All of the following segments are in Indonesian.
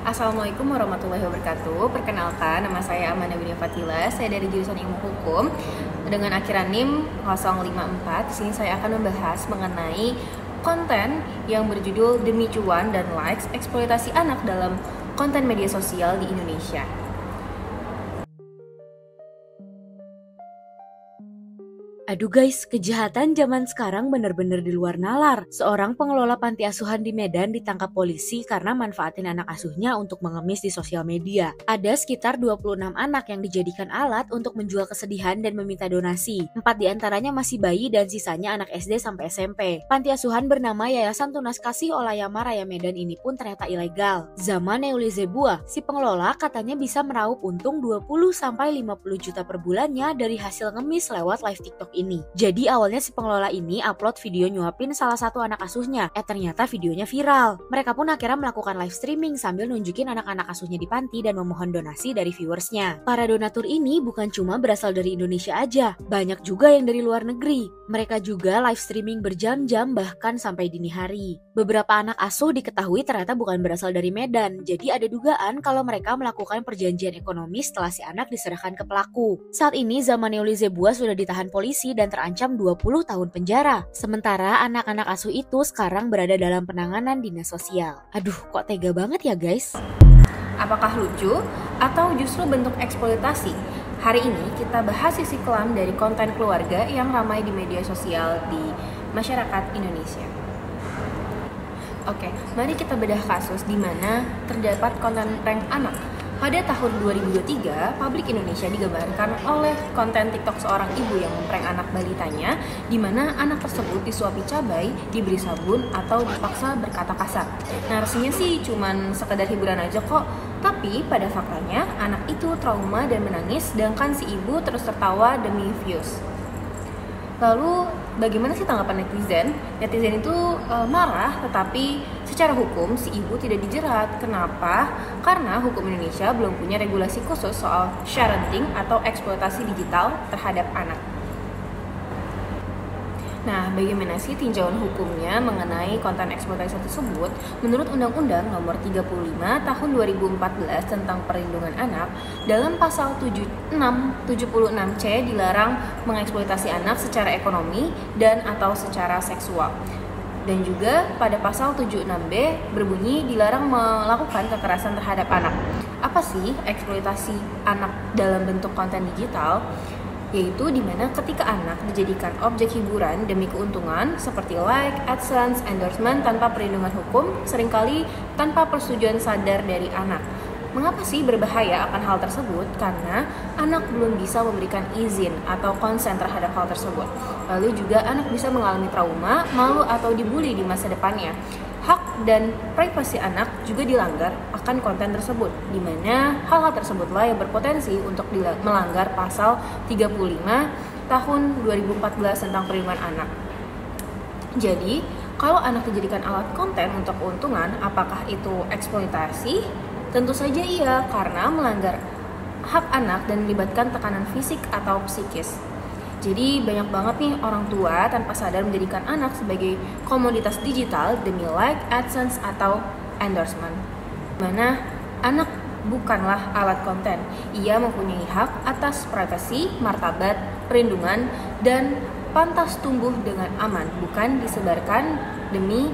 Assalamualaikum warahmatullahi wabarakatuh. Perkenalkan, nama saya Amanda Winia Fatila. Saya dari jurusan Ilmu Hukum dengan akhiran NIM 054. Di sini saya akan membahas mengenai konten yang berjudul Demi Cuan dan Likes, eksploitasi anak dalam konten media sosial di Indonesia. Aduh guys, kejahatan zaman sekarang bener-bener di luar nalar. Seorang pengelola panti asuhan di Medan ditangkap polisi karena manfaatin anak asuhnya untuk mengemis di sosial media. Ada sekitar 26 anak yang dijadikan alat untuk menjual kesedihan dan meminta donasi. 4 diantaranya masih bayi dan sisanya anak SD sampai SMP. Panti asuhan bernama Yayasan Tunas Kasih Olayama Raya Medan ini pun ternyata ilegal. Zaman Neulizebua, si pengelola katanya bisa meraup untung 20-50 juta per bulannya dari hasil ngemis lewat live TikTok ini. Jadi awalnya si pengelola ini upload video nyuapin salah satu anak asuhnya. Ternyata videonya viral. Mereka pun akhirnya melakukan live streaming sambil nunjukin anak-anak asuhnya di panti dan memohon donasi dari viewersnya. Para donatur ini bukan cuma berasal dari Indonesia aja, banyak juga yang dari luar negeri. Mereka juga live streaming berjam-jam bahkan sampai dini hari. Beberapa anak asuh diketahui ternyata bukan berasal dari Medan, jadi ada dugaan kalau mereka melakukan perjanjian ekonomi setelah si anak diserahkan ke pelaku. Saat ini zaman Neulizebua sudah ditahan polisi dan terancam 20 tahun penjara. Sementara anak-anak asuh itu sekarang berada dalam penanganan dinas sosial. Aduh, kok tega banget ya guys? Apakah lucu atau justru bentuk eksploitasi? Hari ini kita bahas sisi kelam dari konten keluarga yang ramai di media sosial di masyarakat Indonesia. Oke, mari kita bedah kasus di mana terdapat konten prank anak. Pada tahun 2023, publik Indonesia digambarkan oleh konten TikTok seorang ibu yang memprank anak balitanya, di mana anak tersebut disuapi cabai, diberi sabun, atau dipaksa berkata kasar. Narasinya sih cuman sekedar hiburan aja kok, tapi pada faktanya anak itu trauma dan menangis, sedangkan si ibu terus tertawa demi views. Lalu bagaimana sih tanggapan netizen? Netizen itu marah, tetapi secara hukum si ibu tidak dijerat. Kenapa? Karena hukum Indonesia belum punya regulasi khusus soal sharenting atau eksploitasi digital terhadap anak. Nah, bagaimana sih tinjauan hukumnya mengenai konten eksploitasi tersebut? Menurut Undang-Undang Nomor 35 Tahun 2014 tentang Perlindungan Anak, dalam pasal 76C dilarang mengeksploitasi anak secara ekonomi dan atau secara seksual. Dan juga pada pasal 76B berbunyi dilarang melakukan kekerasan terhadap anak. Apa sih eksploitasi anak dalam bentuk konten digital? Yaitu dimana ketika anak dijadikan objek hiburan demi keuntungan seperti like, AdSense, endorsement tanpa perlindungan hukum, seringkali tanpa persetujuan sadar dari anak. Mengapa sih berbahaya akan hal tersebut? Karena anak belum bisa memberikan izin atau konsen terhadap hal tersebut. Lalu juga anak bisa mengalami trauma, malu atau dibully di masa depannya. Hak dan privasi anak juga dilanggar akan konten tersebut, di mana hal-hal tersebutlah yang berpotensi untuk melanggar pasal 35 tahun 2014 tentang perlindungan anak. Jadi, kalau anak dijadikan alat konten untuk keuntungan, apakah itu eksploitasi? Tentu saja iya, karena melanggar hak anak dan melibatkan tekanan fisik atau psikis. Jadi banyak banget nih orang tua tanpa sadar menjadikan anak sebagai komoditas digital demi like, AdSense, atau endorsement. Mana anak bukanlah alat konten. Ia mempunyai hak atas privasi, martabat, perlindungan, dan pantas tumbuh dengan aman, bukan disebarkan demi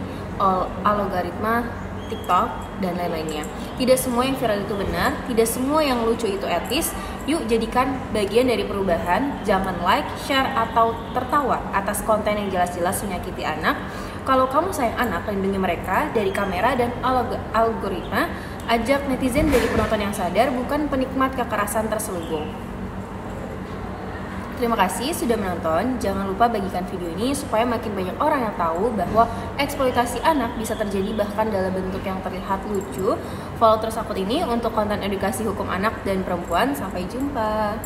algoritma TikTok dan lain-lainnya. Tidak semua yang viral itu benar, tidak semua yang lucu itu etis. Yuk jadikan bagian dari perubahan, jangan like, share, atau tertawa atas konten yang jelas-jelas menyakiti anak. Kalau kamu sayang anak, lindungi mereka dari kamera dan algoritma. Ajak netizen dari penonton yang sadar, bukan penikmat kekerasan terselubung. Terima kasih sudah menonton. Jangan lupa bagikan video ini supaya makin banyak orang yang tahu bahwa eksploitasi anak bisa terjadi bahkan dalam bentuk yang terlihat lucu. Follow terus akun ini untuk konten edukasi hukum anak dan perempuan. Sampai jumpa.